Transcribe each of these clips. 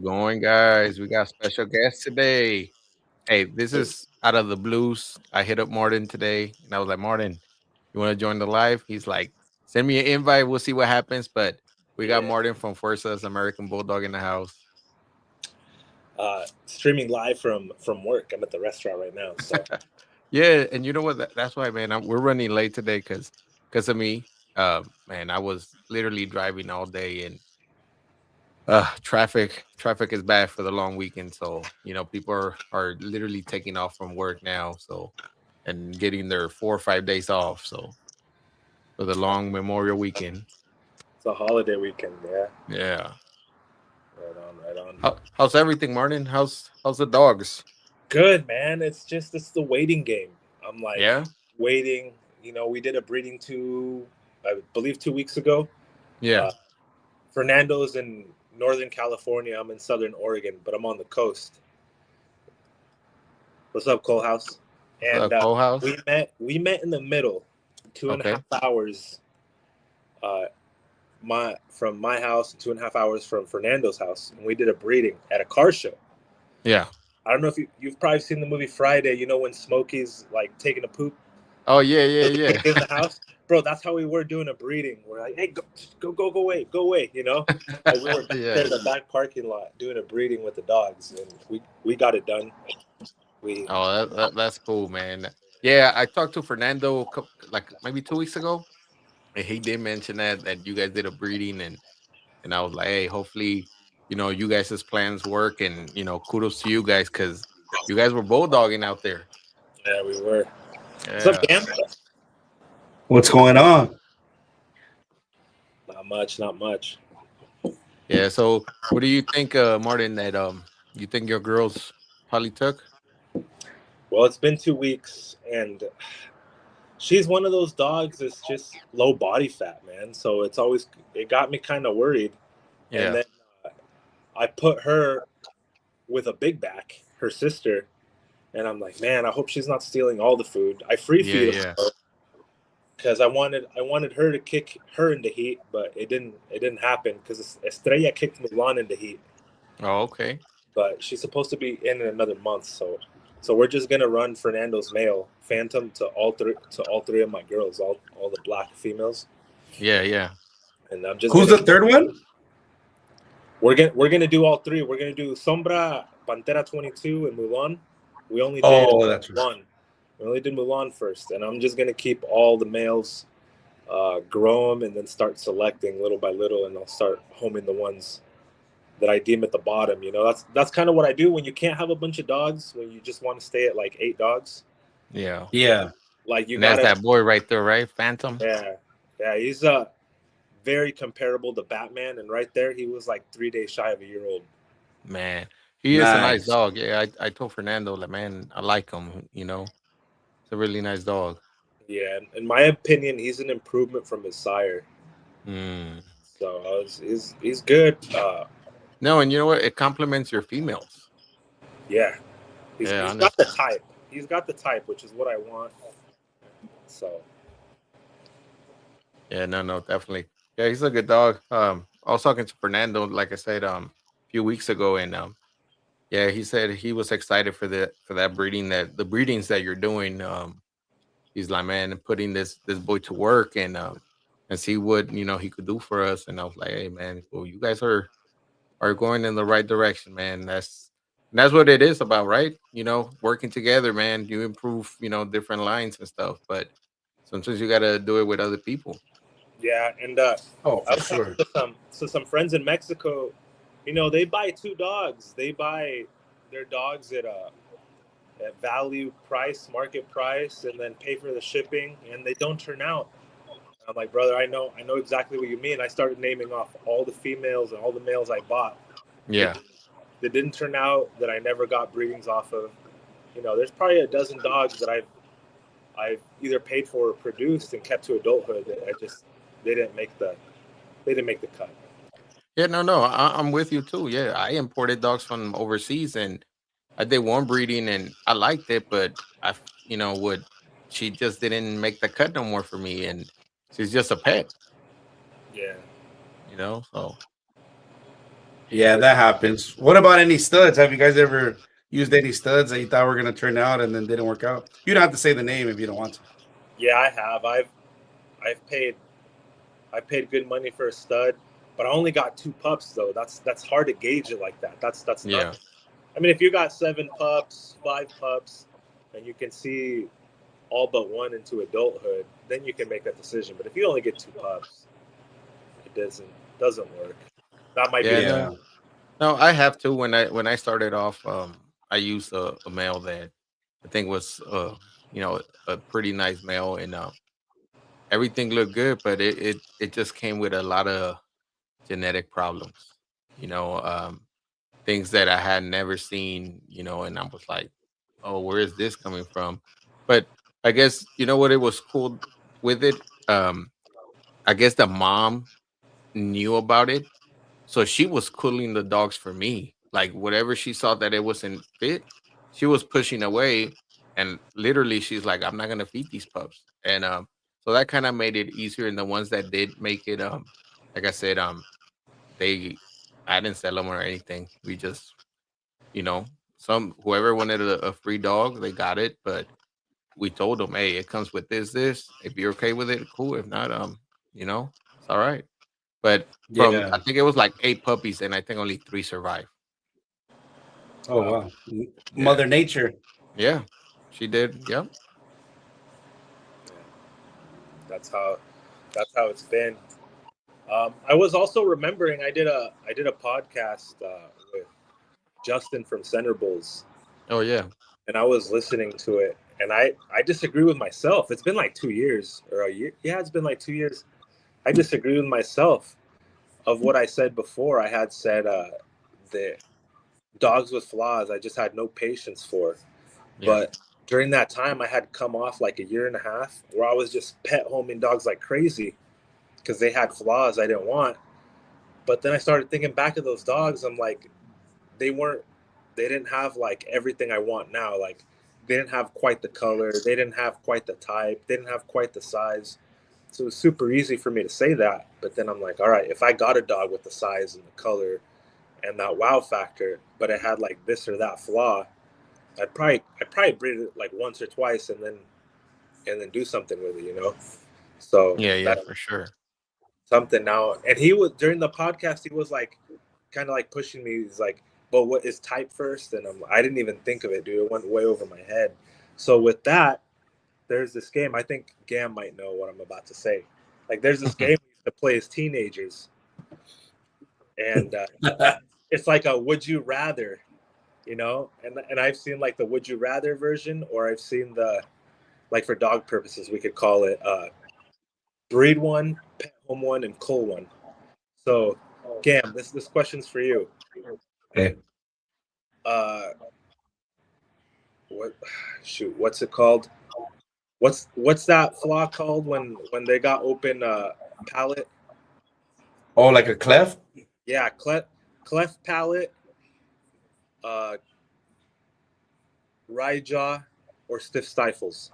going, guys? We got special guests today. Hey, this is out of the blues. I hit up Martin today, and I was like, Martin, you want to join the live? He's like, send me an invite. We'll see what happens. But we got Yeah. Martin from Forza's American Bulldog in the house. Streaming live from work. I'm at the restaurant right now. So Yeah, and you know what? That's why, man. We're running late today because of me. Man, I was literally driving all day, and traffic is bad for the long weekend. So people are literally taking off from work now. So and getting their 4 or 5 days off. So for the long Memorial weekend. it's a holiday weekend. Yeah. Yeah. Right on. Right on. How's everything, Martin? How's the dogs? Good, man. It's the waiting game. I'm like Yeah. waiting. We did a breeding I believe 2 weeks ago. Yeah. Uh, Fernando's in Northern California. I'm in Southern Oregon, but I'm on the coast. What's up, Cole House? What's And up, Cole House? we met in the middle, two and a Okay. half hours. Uh, from my house, 2.5 hours from Fernando's house, and we did a breeding at a car show. Yeah. I don't know if you've probably seen the movie Friday. You know when Smokey's like taking a poop Oh yeah, yeah, in yeah. the house, bro. That's how we were doing a breeding. We're like, hey, go away, go away. Like we were back there Yeah. in the back parking lot doing a breeding with the dogs, and we got it done. We Oh, that's cool, man. Yeah, I talked to Fernando like maybe 2 weeks ago, and he did mention that you guys did a breeding, and I was like, hey, hopefully, you guys' plans work, and kudos to you guys because you guys were bulldogging out there. Yeah, we were. What's up, Yeah, Dan? What's going on? Not much, not much. yeah. So, what do you think, Martin? That you think your girls probably took? Well, it's been 2 weeks, and she's one of those dogs that's just low body fat, man. So it got me kind of worried. And Yeah, then I put her with a big back, her sister, and I'm like, man, I hope she's not stealing all the food. I free yeah, feed yeah. her because I wanted her to kick her into heat, but it didn't happen because Estrella kicked Mulan into heat. Oh, okay. But she's supposed to be in another month, so we're just gonna run Fernando's male Phantom to all three of my girls, all the black females, Yeah, yeah. and I'm just Who's gonna the third one? we're gonna do all three. We're gonna do Sombra, Pantera 22, and Mulan. We only did Oh, that's right. Mulan. We only did Mulan first, and I'm just gonna keep all the males, grow them, and then start selecting little by little, and I'll start homing the ones that I deem at the bottom. That's kind of what I do when you can't have a bunch of dogs. When you just want to stay at like 8 dogs, Yeah. Yeah. like you And that's gotta, that boy right there, right? Phantom. yeah, yeah. He's very comparable to Batman, and right there, he was like 3 days shy of a year old. Man, he is a nice Nice. dog. Yeah, I told Fernando, like, man, I like him. It's a really nice dog. Yeah, in my opinion, he's an improvement from his sire. Mm. So he's good. No, and you know what? It complements your females. Yeah, he's Yeah, he's got the honestly. type. He's got the type, which is what I want. So Yeah, no, no, definitely. Yeah, he's a good dog. I was talking to Fernando, like I said, a few weeks ago, and yeah, he said he was excited for that breeding that the breedings that you're doing. He's like, man, putting this boy to work and see what he could do for us. And I was like, hey, man, well, you guys are going in the right direction, man. That's what it is about, right? Working together, man. You improve, different lines and stuff, but sometimes you gotta do it with other people. yeah, and Oh, I for was talking sure. to some friends in Mexico. They buy two dogs. They buy their dogs at value price, market price, and then pay for the shipping, and they don't turn out. I'm like, brother, I know exactly what you mean. I started naming off all the females and all the males I bought. They, Yeah, they didn't turn out that I never got breedings off of. There's probably a dozen dogs that I've either paid for or produced and kept to adulthood that they didn't make the they didn't make the cut. yeah, no, no, I'm with you too. Yeah, I imported dogs from overseas, and I did one breeding, and I liked it, but would she just didn't make the cut no more for me, and she's just a pet, Yeah, So Yeah, that happens. What about any studs? Have you guys ever used any studs that you thought were gonna turn out and then didn't work out? You don't have to say the name if you don't want to. Yeah, I have. I've paid I paid good money for a stud, but I only got two pups though. That's hard to gauge it like that. That's Yeah. nothing. I mean, if you got seven pups, five pups, and you can see all but one into adulthood, then you can make that decision. But if you only get two pups, it doesn't work. That might be Yeah. the Yeah. No, I have to. When I started off, I used a male that I think was you know, a pretty nice male, and everything looked good, but it just came with a lot of genetic problems. You know, things that I had never seen. You know, and I was like, oh, where is this coming from? But I guess you know what, it was cool with it. I guess the mom knew about it, so she was cooling the dogs for me. Like whatever she saw that it wasn't fit, she was pushing away. And literally she's like, I'm not gonna feed these pups. And so that kind of made it easier. And the ones that did make it, like I said, they I didn't sell them or anything. We just, you know, some whoever wanted a free dog, they got it. But we told them, hey, it comes with this. If you're okay with it, cool. If not, you know, it's all right. But from I Yeah. think it was like 8 puppies, and I think only 3 survived. Oh wow. wow. Yeah, Mother Nature. yeah, she did. Yep. That's how it's been. I was also remembering I did a podcast with Justin from Center Bulls, Oh yeah, and I was listening to it, and I disagree with myself. It's been like 2 years or a year. Yeah, it's been like 2 years. I disagree with myself of what I said before. I had said the dogs with flaws. I just had no patience for. yeah, But during that time, I had come off like a year and a half where I was just pet homing dogs like crazy because they had flaws I didn't want. But then I started thinking back of those dogs. I'm like, they weren't, they didn't have like everything I want now. Like, they didn't have quite the color, they didn't have quite the type, they didn't have quite the size. So it was super easy for me to say that. But then I'm like, all right, if I got a dog with the size and the color and that wow factor, but it had like this or that flaw, I'd probably breed it like once or twice and then do something with it, you know. So yeah, yeah, that's for sure. something now. And he was during the podcast, he was like, kind of like pushing me. He's like, "But what is type first?" And I didn't even think of it, dude. It went way over my head. So with that, there's this game. I think Gam might know what I'm about to say. Like, there's this game we used to play as teenagers, and it's like a would you rather, you know. And I've seen like the would you rather version, or I've seen the like for dog purposes, we could call it breed one, pet home one, and cull one. So, Gam, this question's for you. Okay. Uh, what shoot? What's it called? What's that flaw called when they got open palate? Oh, like a cleft? Yeah, cleft palate, uh, rye jaw, or stiff stifles.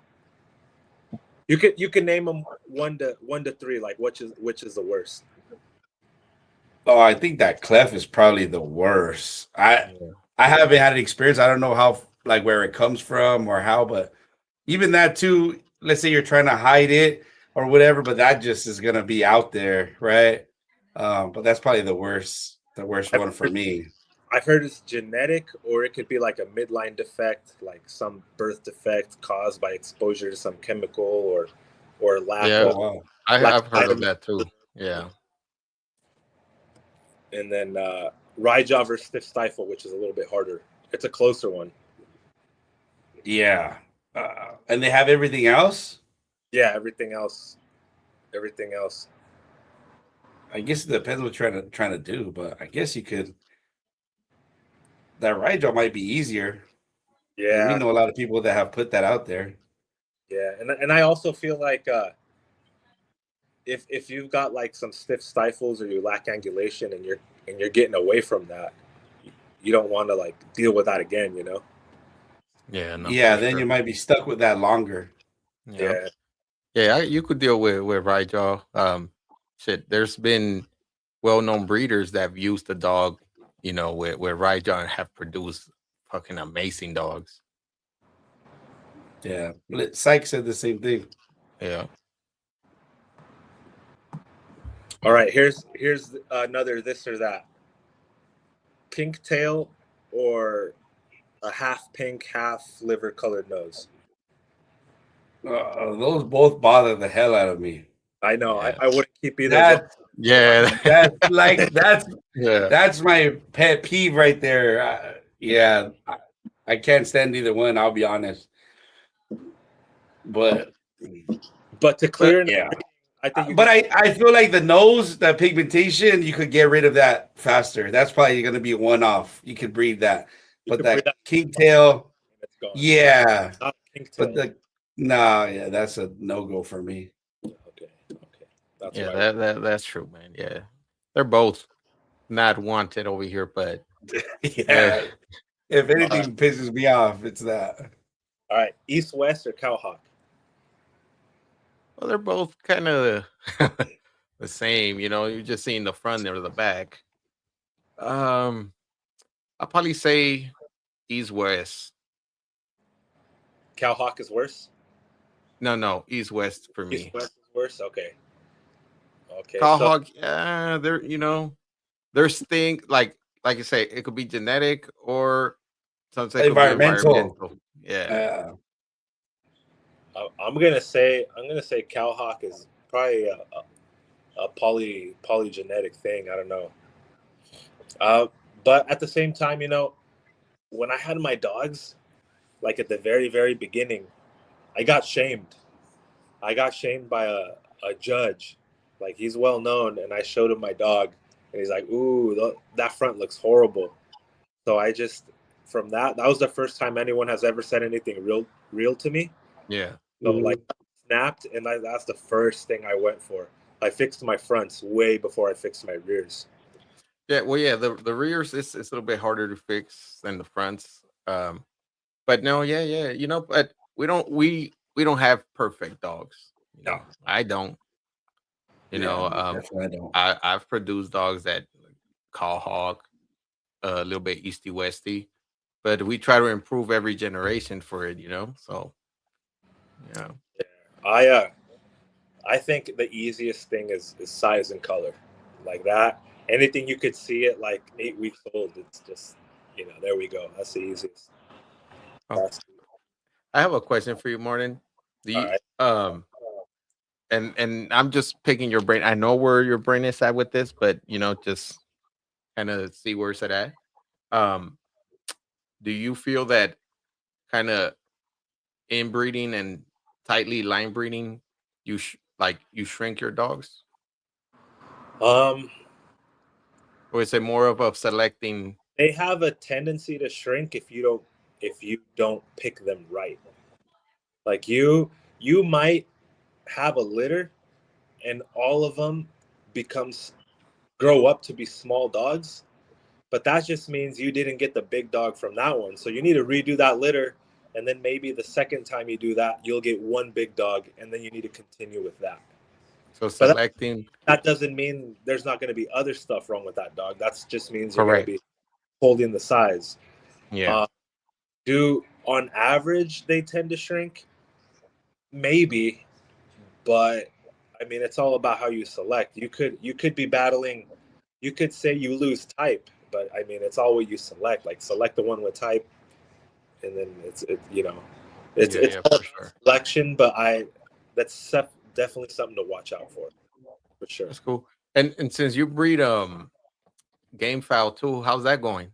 You can name them one to three. Like which is the worst? Oh, I think that cleft is probably the worst. Yeah, I haven't had an experience. I don't know how like where it comes from or how, but even that too, let's say you're trying to hide it or whatever, but that just is gonna be out there, right? But that's probably the worst I've one for heard, me. I've heard it's genetic, or it could be like a midline defect, like some birth defect caused by exposure to some chemical or yeah. Oh wow. lack I've of heard of vitamin. that too. Yeah, And then rye jaw versus stiff stifle, which is a little bit harder. It's a closer one. Yeah. And they have everything else. Yeah, everything else. I guess it depends what you're trying to do, but I guess you could. That right job might be easier. And we Yeah, know a lot of people that have put that out there. yeah, and I also feel like if you've got like some stiff stifles or you lack angulation and you're getting away from that, you don't want to like deal with that again, you know? yeah, no, Yeah, for then sure. you might be stuck with that longer. Yeah, Yeah, yeah. You could deal with right jaw. Shit. There's been well known breeders that have used the dog. where Rajon have produced fucking amazing dogs. Yeah, Syke said the same thing. Yeah. All right, here's another this or that. Pink tail or a half pink, half liver colored nose. Those both bother the hell out of me. I know. Yeah. I wouldn't keep either of them That if I Yeah. could. that's like Yeah. that's my pet peeve right there. Yeah, I can't stand either one. I'll be honest, but But to But clear in the yeah, breeding, I think you but just I feel like the nose, the pigmentation, you could get rid of that faster. That's probably going to be one off. You could breed that, you but could breed that that kingtail, and it's gone. yeah, Not a pink but tail. the nah, yeah, that's a no go for me. Okay, okay, that's Yeah, what I. that's true, man. Yeah. They're both not wanted over here, but uh, Yeah, if All right, anything pisses me off, it's that. all right. East West or Cowhawk? well, they're both kind of the same, you're just seeing the front or the back. Um, I'll probably say East West. Cowhawk is worse. No, East West for East me. West is worse. Okay, okay. Call So Hawk, they're there's thing like you say, it could be genetic or sometimes it could be Environmental. environmental. Yeah. Uh, I'm gonna say Cowhawk is probably a polygenetic thing. I don't know. Uh, but at the same time, when I had my dogs, like at the very, very beginning, I got shamed. I got shamed by a judge. Like he's well known, and I showed him my dog, and he's like, "Ooh, that front looks horrible." So I just from that was the first time anyone has ever said anything real to me. Yeah. So like mhm. snapped, and that's the first thing I went for. I fixed my fronts way before I fixed my rears. Yeah, well, yeah, the rears is it's a little bit harder to fix than the fronts. But no, yeah, but we don't have perfect dogs. No, I don't. yeah, definitely I don't. I've produced dogs that call hog a little bit easty westy, but we try to improve every generation for it. So yeah, I uh I think the easiest thing is size and color, like that. Anything you could see at like 8 weeks old, it's just there we go. That's the easiest. okay. That's I have a question for you, Martin. all The right. and I'm just picking your brain. I know where your brain is at with this, but just kind of see where it's at. Um, do you feel that kind of inbreeding and tightly line breeding, you shrink your dogs, Um, or is it more of selecting? they have a tendency to shrink if you don't pick them right. Like you might have a litter and all of them becomes grow up to be small dogs, but that just means you didn't get the big dog from that one. So you need to redo that litter, and then maybe the second time you do that, you'll get one big dog, and then you need to continue with that. So But selecting, that doesn't mean there's not going to be other stuff wrong with that dog. That just means you're going to correct? be holding the size. Yeah, Uh, do on average they tend to shrink? Maybe, but I mean it's all about how you select. You could be battling. You could say you lose type, but I mean it's all what you select. Like select the one with type, and then it's yeah, it's yeah, all for sure. selection. But definitely something to watch out for sure. That's cool. And since you breed game fowl too, how's that going?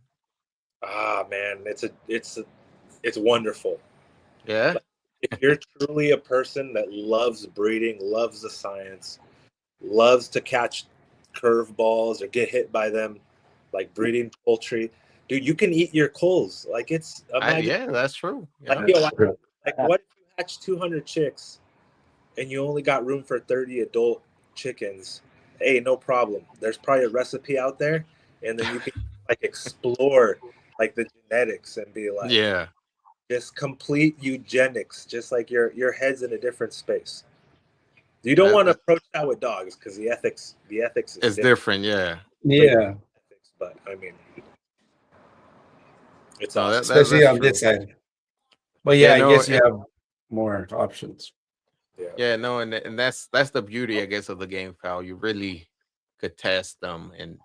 Ah man, it's wonderful. Yeah, Like, if you're truly a person that loves breeding, loves the science, loves to catch curveballs or get hit by them, like breeding poultry, dude, you can eat your culls. Like it's imagine yeah, that's true. like Yeah, yo, That's true. like what if you hatch 200 chicks and you only got room for 30 adult chickens? Hey, no problem. There's probably a recipe out there, and then you can like explore like the genetics and be like yeah, just complete eugenics, just like your head's in a different space. You don't that, want to that approach that with dogs because the ethics is it's different. different. Yeah, Completely Yeah, ethics, but I mean, It's No, awesome. especially that's on true. this side. But Yeah, yeah, I no, guess you have more options. Yeah. yeah, no, and that's the beauty, I guess, of the game file. You really could test them, and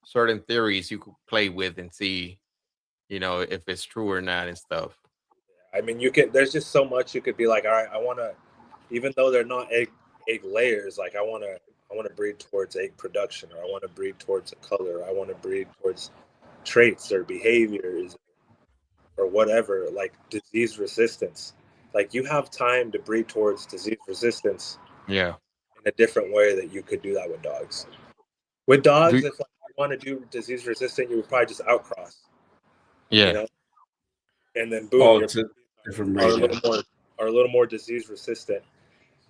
certain theories you could play with and see, if it's true or not and stuff. I mean, you can. There's just so much you could be like, all right, I want to, even though they're not egg layers, like I want to breed towards egg production, or I want to breed towards a color, I want to breed towards traits or behaviors or whatever, like disease resistance. Like you have time to breed towards disease resistance Yeah. in a different way that you could do that with dogs. With Do dogs, if like, you want to do disease resistant, you would probably just outcross, you yeah. know, and then boom, Oh, your it's a different are a breed. little Yeah. more are a little more disease resistant.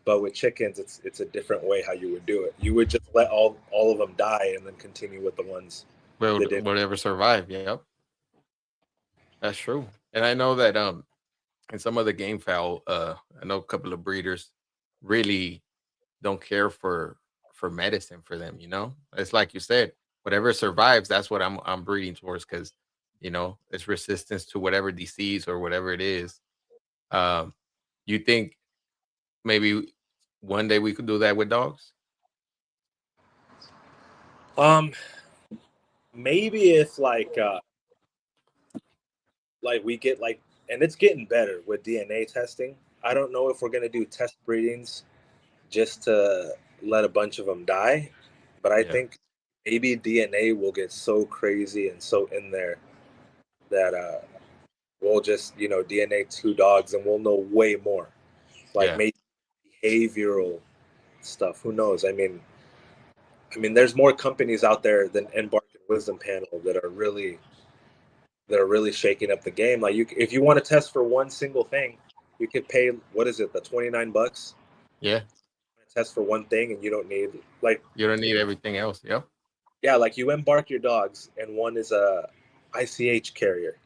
But with chickens, it's a different way how you would do it. You would just let all of them die and then continue with the ones Well, that did. whatever survive. Yep, that's true. And I know that in some of the game fowl, I know a couple of breeders really don't care for medicine for them. It's like you said, whatever survives, that's what I'm breeding towards because it's resistance to whatever disease or whatever it is. Um, you think maybe one day we could do that with dogs? Um, maybe if like we get like, and it's getting better with DNA testing. I don't know if we're gonna do test breedings just to let a bunch of them die, but I Yeah, think maybe DNA will get so crazy and so in there that we'll just DNA two dogs and we'll know way more. Like yeah, maybe behavioral stuff. Who knows? I mean, there's more companies out there than Embark and Wisdom Panel that are really shaking up the game. Like if you want to test for one single thing, you could pay what is it, the $29 yeah. test for one thing, and you don't need like You don't need everything else. Yep. yeah, like you embark your dogs, and one is a ICH carrier.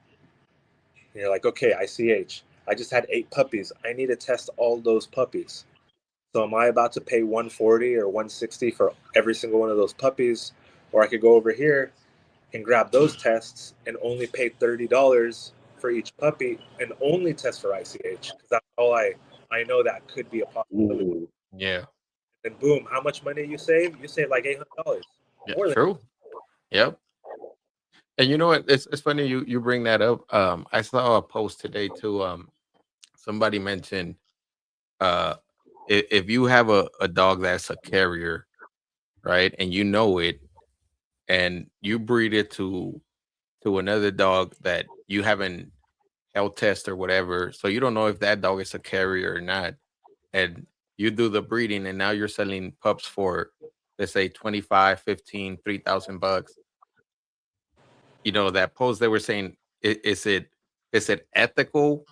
And you're like, okay, ICH. I just had 8 puppies. I need to test all those puppies. So am I about to pay 140 or 160 for every single one of those puppies, or I could go over here and grab those tests and only pay $30 for each puppy and only test for ICH because that's all I know that could be a possibility. Mhm. Yeah. And boom, how much money you save? You save like $800, Yeah. more than. True. Yep. And you know what? It's funny you bring that up. I saw a post today too. Somebody mentioned uh, if you have a dog that's a carrier, right, and you know it, and you breed it to another dog that you haven't health test or whatever, so you don't know if that dog is a carrier or not, and you do the breeding, and now you're selling pups for, let's say, 25, 15, $3,000. That post they were saying, is it ethical?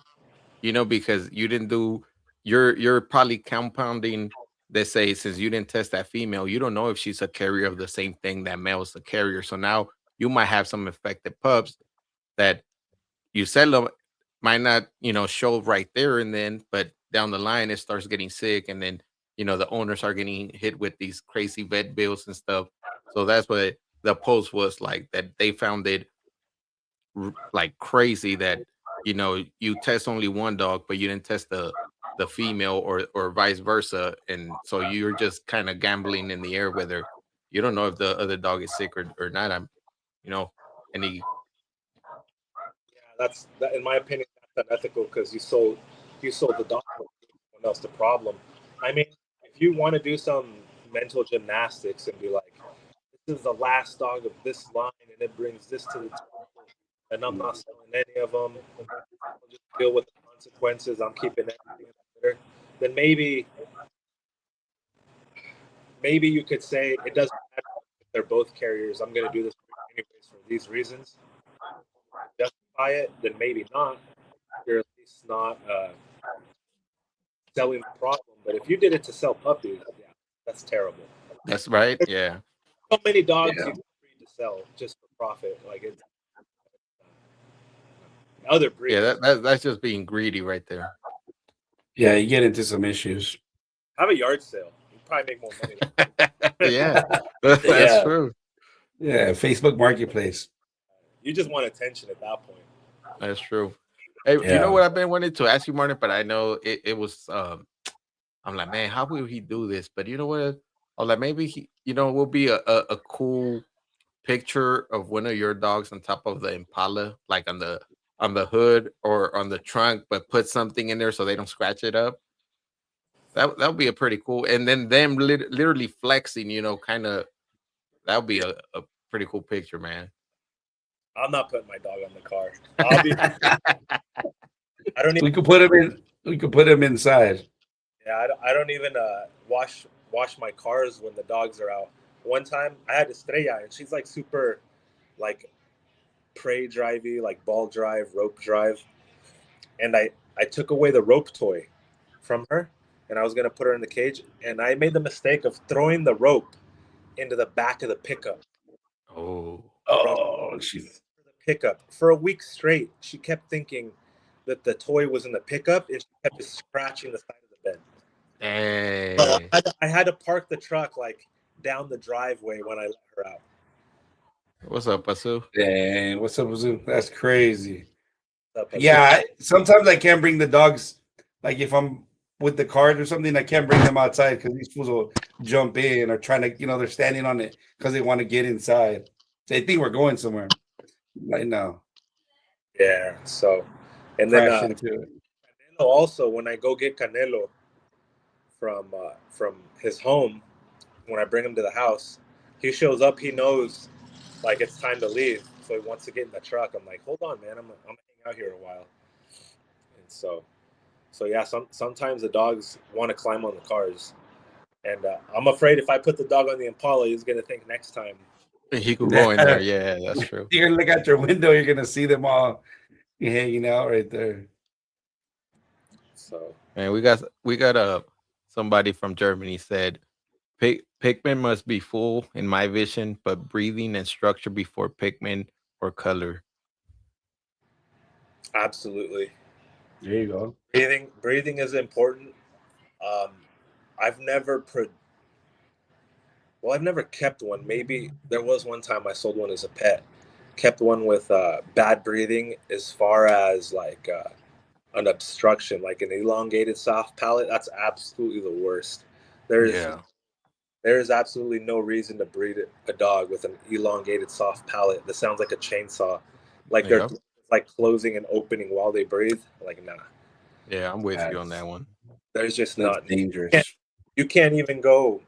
Because you didn't do, you're probably compounding. They say since you didn't test that female, you don't know if she's a carrier of the same thing that male is a carrier. So now you might have some infected pups that you sell them, might not show right there and then, but down the line it starts getting sick, and then the owners are getting hit with these crazy vet bills and stuff. So that's what the post was like, that they found it like crazy that you test only one dog but you didn't test the female, or vice versa, and so you're just kind of gambling in the air whether you don't know if the other dog is sick or not. I'm you know any Yeah, that's that. In my opinion, that's unethical because you sold the dog and gave someone else the problem. I mean, if you want to do some mental gymnastics and be like, this is the last dog of this line, and it brings this to the table, and I'm not selling any of them. I'll just deal with the consequences. I'm keeping everything in the litter. Then maybe you could say it doesn't matter if they're both carriers. I'm going to do this anyways for these reasons. Justify it, then maybe not. You're at least not selling the problem. But if you did it to sell puppies, yeah, that's terrible. that's right, yeah. So many dogs Yeah. you can breed to sell just for profit. Like it's other Yeah, breeds. that's just being greedy right there. Yeah, you get into some issues. Have a yard sale. You probably make more money. Yeah, that's Yeah. true. Yeah, Facebook Marketplace. you just want attention at that point. That's true. Hey, you know Yeah. what I've been wanting to ask you, Martin, but I know it was I'm like, man, how will he do this? But you know what? I'm like, maybe he, will be a cool picture of one of your dogs on top of the Impala, like on the hood or on the trunk, but put something in there so they don't scratch it up. That would be a pretty cool. And then them literally flexing, kind of that would be a pretty cool picture, man. I'm not putting my dog on the car. I'll be. I don't even. We could put him in. We could put him inside. Yeah, I don't even wash my cars when the dogs are out. One time I had Estrella, and she's like super, like prey drivey, like ball drive, rope drive, and I took away the rope toy from her, and I was gonna put her in the cage, and I made the mistake of throwing the rope into the back of the pickup. Oh, Bro, Oh, she's the pickup for a week straight. She kept thinking that the toy was in the pickup, and she kept just scratching the side of the bed. So hey, I had to park the truck like down the driveway when I let her out. what's up, Asu? dang. What's up, Wazoo? That's crazy. So Yeah, sometimes I can't bring the dogs. Like if I'm with the cart or something, I can't bring them outside because these fools will jump in or trying to, they're standing on it because they want to get inside. They think we're going somewhere. Like no, yeah, so and then crash into it. Canelo also when I go get Canelo from his home, when I bring him to the house, he shows up. He knows like it's time to leave, so he wants to get in the truck. I'm like, hold on, man, I'm gonna hang out here a while. And so yeah, sometimes the dogs want to climb on the cars, and I'm afraid if I put the dog on the Impala, he's gonna think next time. He could go in there. Yeah, that's true. You're gonna look out your window, you're gonna see them all hanging out right there. So Man, we got somebody from Germany said Pikmin must be full in my vision, but breathing and structure before Pikmin or color. absolutely, There you go. breathing is important. Um, I've never I've never kept one. Maybe there was one time I sold one as a pet. Kept one with bad breathing as far as like an obstruction, like an elongated soft palate. That's absolutely the worst. There's Yeah. there is absolutely no reason to breed a dog with an elongated soft palate that sounds like a chainsaw, like they're Yep. like closing and opening while they breathe. Like nah, Yeah, I'm with you on That's that one. there's just that's not. dangerous. You can't even go.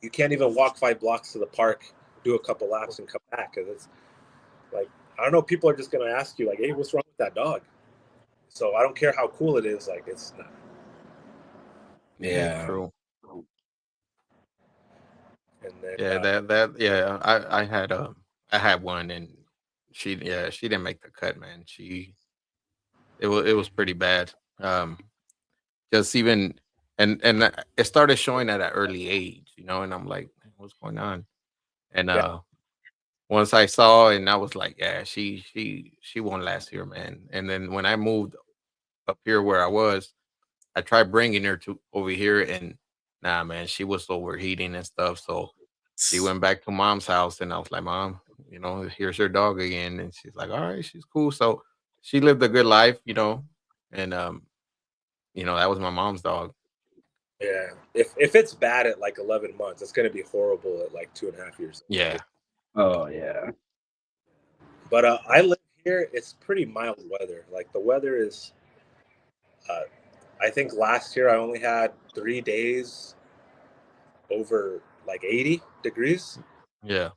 You can't even walk 5 blocks to the park, do a couple laps, and come back because it's like I don't know. People are just gonna ask you like, "Hey, what's wrong with that dog?" So I don't care how cool it is. Like it's not. Yeah, Yeah. true. And then Yeah, that yeah, I had one and she didn't make the cut, man. It was pretty bad. Just even and it started showing at an early age, and I'm like, what's going on? And yeah, once I saw and I was like, yeah, she won't last here, man. And then when I moved up here where I was, I tried bringing her to over here, and nah, man, she was overheating and stuff. So she went back to mom's house, and I was like, Mom, here's your dog again. And she's like, all right, she's cool. So she lived a good life, and that was my mom's dog. yeah. If it's bad at like 11 months, it's gonna be horrible at like 2.5 years old. Yeah, Oh yeah. But I live here. It's pretty mild weather. Like the weather is. Uh, I think last year I only had 3 days over like 80 degrees, yeah.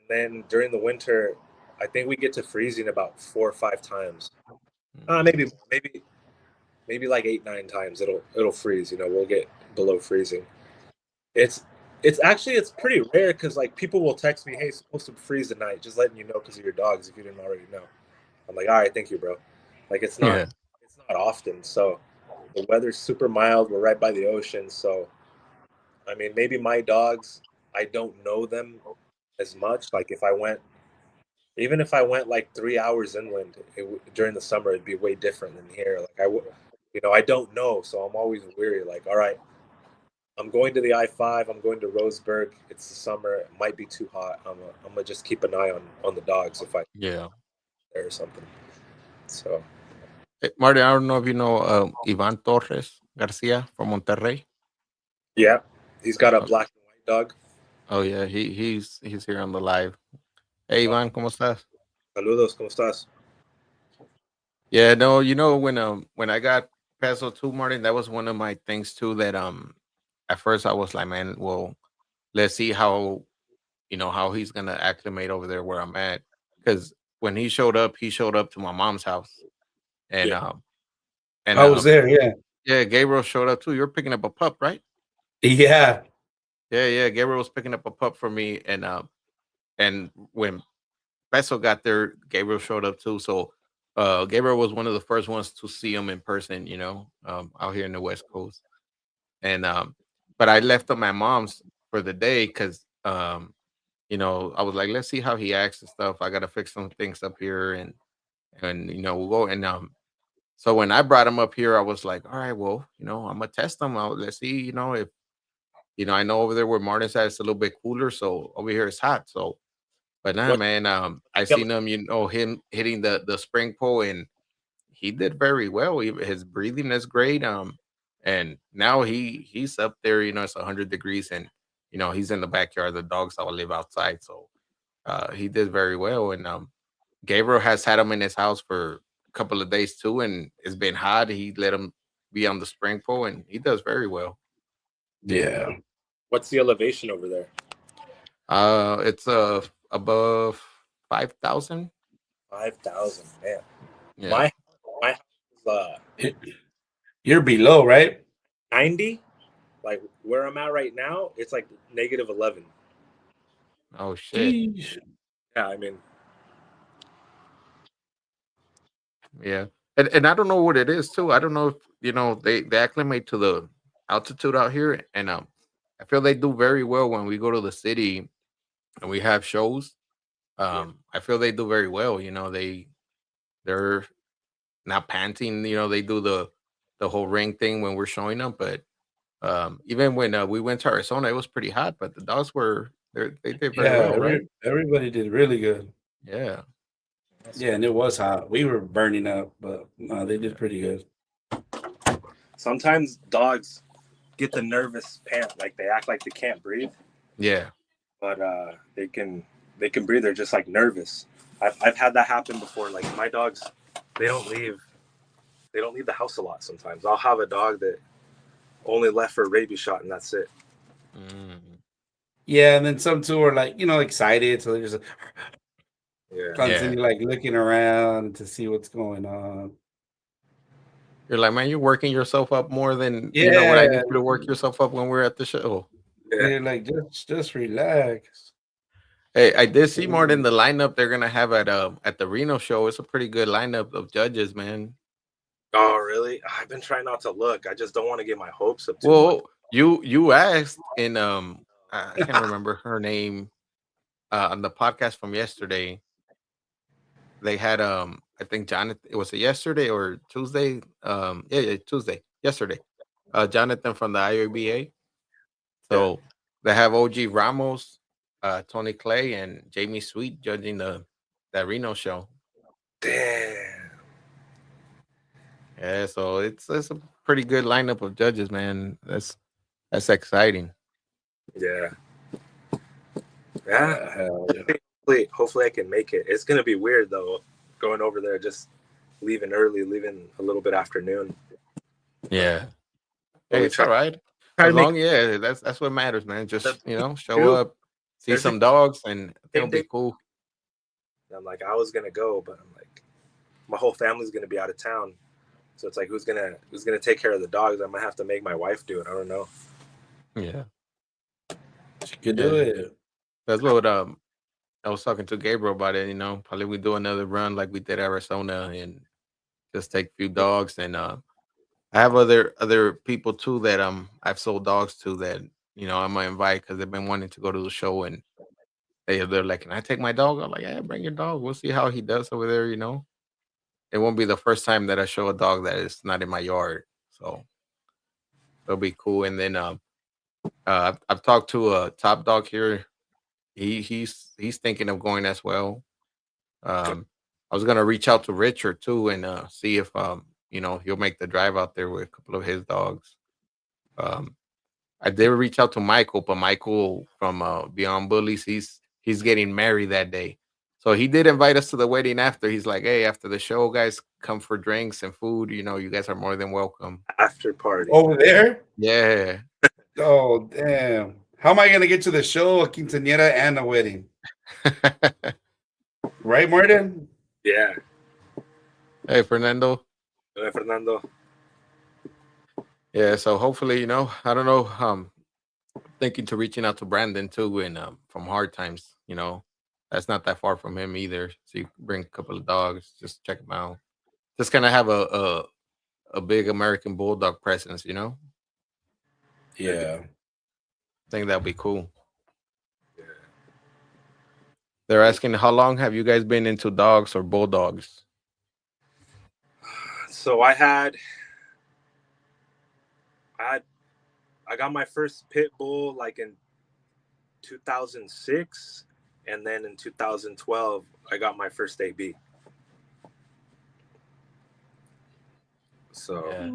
and then during the winter, I think we get to freezing about 4 or 5 times. Mm. Maybe like 8, 9 times it'll freeze. We'll get below freezing. It's it's pretty rare because like people will text me, "Hey, it's supposed to freeze tonight," just letting you know because of your dogs if you didn't already know. I'm like, all right, thank you, bro. Like Yeah, it's not often. So the weather's super mild. We're right by the ocean, so I mean, maybe my dogs, I don't know them as much. Like even if I went like 3 hours inland during the summer, it'd be way different than here. Like I don't know, so I'm always weary. Like, all right, I'm going to the I-5. I'm going to Roseburg. It's the summer. It might be too hot. I'm gonna just keep an eye on the dogs if I Yeah. there or something. So Marty, I don't know if you know Ivan Torres Garcia from Monterrey. yeah, he's got a Oh, black and white dog. oh yeah, he's here on the live. Hey Oh, Ivan, ¿cómo estás? saludos, ¿cómo estás? Yeah, no, when I got Peso 2, Martin, that was one of my things too that at first I was like, man, well, let's see how how he's gonna acclimate over there where I'm at. Because when he showed up to my mom's house. And Yeah. and I was there. Yeah. yeah, Gabriel showed up too. You were picking up a pup, right? Yeah. Yeah, yeah. Gabriel was picking up a pup for me, and when Peso got there, Gabriel showed up too. So Gabriel was one of the first ones to see him in person, out here in the West Coast. And but I left at my mom's for the day because I was like, let's see how he acts and stuff. I gotta fix some things up here, and we'll go. And so when I brought him up here, I was like, all right, well, I'm gonna test him out. Let's see, if I know over there where Martin's at, it's a little bit cooler. So over here it's hot. So, but nah, What? man, I Yeah, seen him, him hitting the spring pole, and he did very well. His breathing is great. And now he's up there. It's 100 degrees, and he's in the backyard. The dogs all live outside, so he did very well. And Gabriel has had him in his house for a couple of days too, and it's been hot. He let him be on the spring pole, and he does very well. Yeah. what's the elevation over there? It's above 5,000. 5,000. Man, Yeah. my house is You're below, right? 90. Like where I'm at right now, it's like -11. Oh shit. Jeez. Yeah, I mean, Yeah. And I don't know what it is too. I don't know if they acclimate to the altitude out here, and I feel they do very well when we go to the city and we have shows. yeah. I feel they do very well. They're not panting. They do the whole ring thing when we're showing them. But even when we went to Arizona, it was pretty hot, but the dogs they did very Yeah. well, right? Everybody did really good. Yeah, That's Yeah, and it was hot. We were burning up, but no, they did yeah, pretty good. Sometimes dogs get the nervous pant, like they act like they can't breathe, yeah, but they can breathe. They're just like nervous. I've had that happen before. Like my dogs, they don't leave they don't leave the house a lot. Sometimes I'll have a dog that only left for a rabies shot and that's it. mm, Yeah, and then some too are like, excited. So they're just Yeah, yeah. constantly like looking around to see what's going on. You're like, man, you're working yourself up more than when I Yeah. need you to work yourself up when we're at the show. yeah. They're like, just relax. Hey, I did see more than the lineup they're gonna have at the Reno show. It's a pretty good lineup of judges, man. Oh, really? I've been trying not to look. I just don't want to get my hopes up too much. Well, you asked in I can't remember her name on the podcast from yesterday. They had I think Jonathan, it was a yesterday or Tuesday. Yeah, Tuesday. Yesterday. Jonathan from the IOBA. Yeah. So they have OG Ramos, Tony Clay, and Jamie Sweet judging that Reno show. Damn. Yeah, so it's a pretty good lineup of judges, man. That's exciting. Yeah. Yeah. Hell yeah. Hopefully I can make it. It's gonna be weird though, going over there, just leaving early, leaving a little bit afternoon. Yeah. But Hey, we it's all right. try As to make long, yeah, that's what matters, man. Just show two. up, see There's a some dogs, and I think it'll same day. be cool. I'm like, I was gonna go, but I'm like, my whole family's gonna be out of town, so it's like, who's gonna take care of the dogs? I might have to make my wife do it. I don't know. Yeah, She could do yeah. it. That's what I was talking to Gabriel about it. Probably we do another run like we did Arizona and just take a few dogs. And I have other people too that I've sold dogs to that I'm gonna invite because they've been wanting to go to the show, and they're like, "Can I take my dog?" I'm like, "Yeah, bring your dog. We'll see how he does over there." It won't be the first time that I show a dog that is not in my yard, so it'll be cool. And then I've talked to a top dog here. He's thinking of going as well. Um, I was gonna reach out to Richard too and see if he'll make the drive out there with a couple of his dogs. Um, I did reach out to Michael, but Michael from Beyond Bullies, he's getting married that day. So he did invite us to the wedding after. He's like, "Hey, after the show, guys, come for drinks and food. You guys are more than welcome." After party. Over there? Yeah. Oh, damn. How am I going to get to the show, a quinceañera, and a wedding? Right, Martin? Yeah. Hey, Fernando. Fernando. Yeah. So hopefully, I don't know. Thinking to reaching out to Brandon too, and from Hard Times. That's not that far from him either. So you bring a couple of dogs, just check them out. Just kind of have a big American Bulldog presence. Yeah. I think that'd be cool. Yeah. They're asking how long have you guys been into dogs or bulldogs? So I I got my first pit bull like in 2006, and then in 2012 I got my first AB. So Yeah.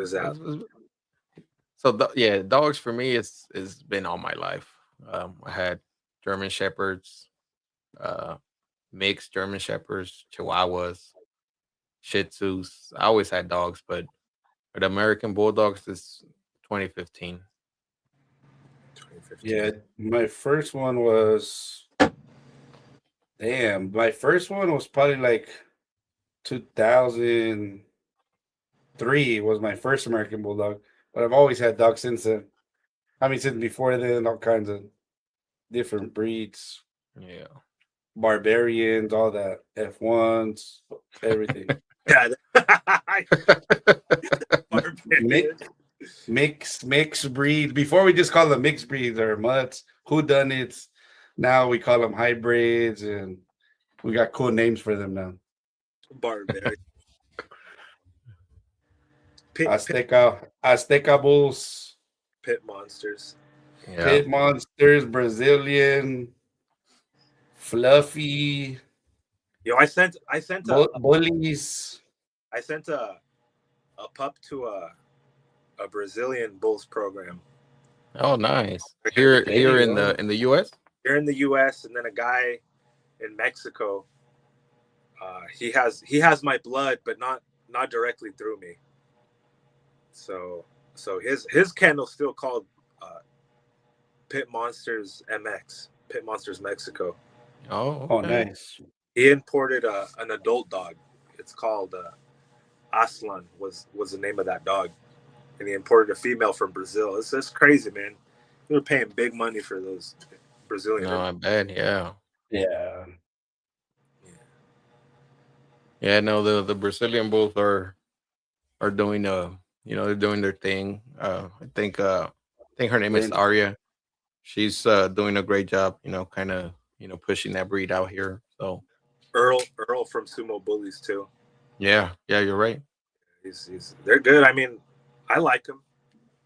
is that So yeah, dogs for me it's been all my life. I had German shepherds, uh, mixed German shepherds, Chihuahuas, Shih Tzus. I always had dogs, but with American Bulldogs, is 2015. 2015? Yeah. My first one was, damn, my first one was probably like 2003 was my first American Bulldog. But I've always had dogs since then. I mean, since before then, all kinds of different breeds, Yeah. barbarians, all that, F1s, everything. Yeah. Mix, mix breed. Before we just call them mixed breeds or mutts, whodunits. Now we call them hybrids, and we got cool names for them now. Barbarian. Azteca bulls, Pit monsters. Yeah. pit monsters, Brazilian, fluffy, Yo, bullies. I sent a pup to a Brazilian Bulls program Oh, nice. Here There you here in go. the US. here in the U.S. and then a guy in Mexico. He has my blood, but not directly through me. So his kennel's still called uh, Pit Monsters MX, Pit Monsters Mexico. Oh, Oh, okay. nice. He imported an adult dog. It's called Aslan was the name of that dog, and he imported a female from Brazil. It's just crazy, man. They were paying big money for those Brazilian. No, I bet. Yeah. Yeah. Yeah. No, the Brazilian Bulls are doing they're doing their thing. I think her name is Then Arya. She's doing a great job. Kind of pushing that breed out here. So Earl from Sumo Bullies too. yeah, you're right. They're good. I mean, I like them.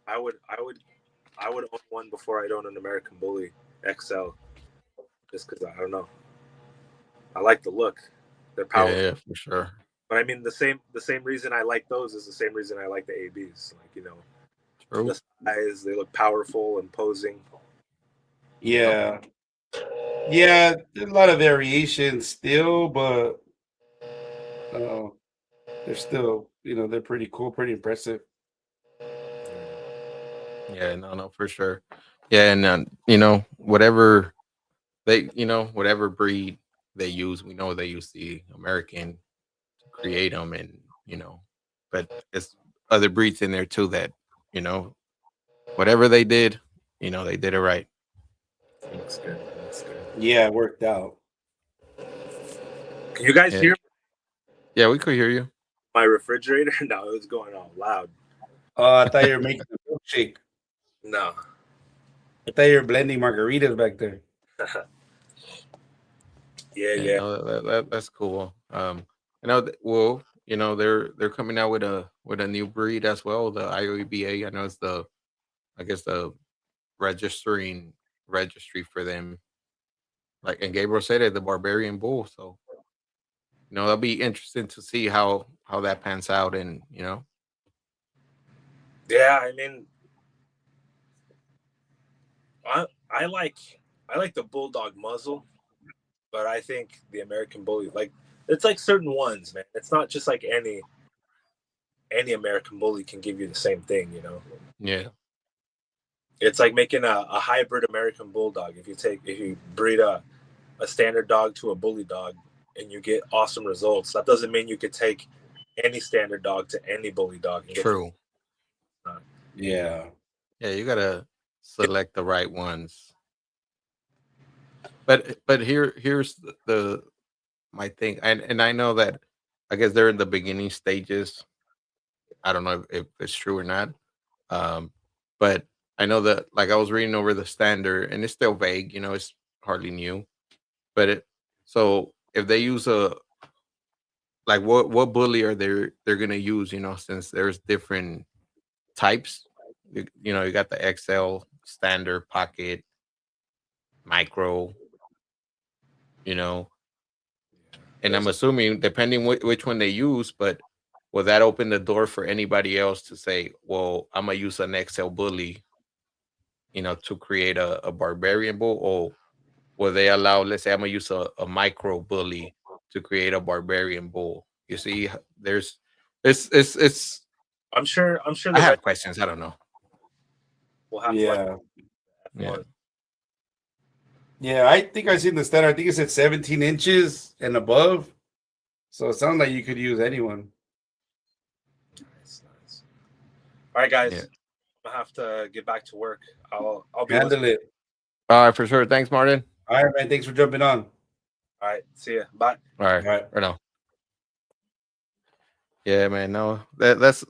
I would own one before I'd own an American Bully XL, just because I don't know. I like the look. They're Yeah, powerful. yeah, for sure. But I mean, the same reason I like those is the same reason I like the ABs. Like True. the size, they look powerful, imposing. Yep. yeah. Yeah, there's a lot of variation still, but uh, they're still, they're pretty cool, pretty impressive. Yeah, no, for sure. Yeah, and whatever breed they use, we know they use the American to create them, and but it's other breeds in there too that you know whatever they did, they did it right. Looks good. Looks good. Yeah, it worked out. Can you guys Yeah, hear yeah, we could hear you. my refrigerator? No, it was going all loud. I thought you were making a milkshake. No. I thought you were blending margaritas back there. Yeah, Yeah, yeah. no, that's cool. Well, they're coming out with a new breed as well, the IOBA. I know it's I guess the registry for them. Like, and Gabriel said it, the Barbarian Bull. So that'll be interesting to see how that pans out, and Yeah, I mean, I I like I like the bulldog muzzle, but I think the American bully, like, it's like certain ones, man. It's not just like any American bully can give you the same thing, you know. yeah, It's like making a hybrid American bulldog. If you breed a standard dog to a bully dog and you get awesome results, that doesn't mean you could take any standard dog to any bully dog and get the true. Yeah. Yeah, you gotta select the right ones. But here's the my thing, and I know that I guess they're in the beginning stages. I don't know if it's true or not. Um, but I know that, like, I was reading over the standard, and it's still vague. It's hardly new. But so if they use a, like, what bully are they're gonna use? Since there's different types. You got the XL, standard, pocket, micro. You know, and I'm There's assuming, depending which one they use, but will that open the door for anybody else to say, well, I'm gonna use an XL bully, to create a barbarian bull, or will they allow, let's say I'm gonna use a micro bully to create a barbarian bull? You see, there's it's I'm sure I the red have questions. I don't know. will have to like Yeah. Yeah. F1. Yeah. I think I seen the standard. I think it said 17 inches and above. So it sounds like you could use anyone. Nice, nice. All right, Yeah. guys, I have to get back to work. I'll be listening. Handle it. All right, for sure. Thanks, Martin. All right, man. Thanks for jumping on. All right, see ya. Bye. All right. All right. Right now. Yeah, man. No, that's